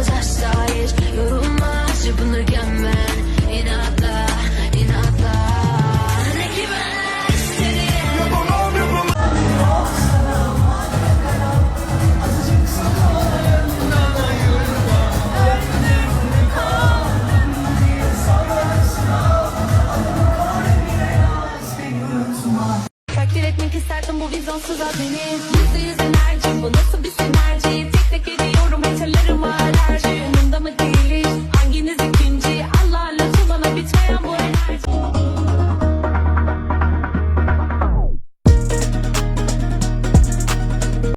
olmaz asla hiç yorulmaz çırpınırken ben inatla inatla ne ki ben istediğim. Takdir etmek isterdim bu vizyonsuz adını. %100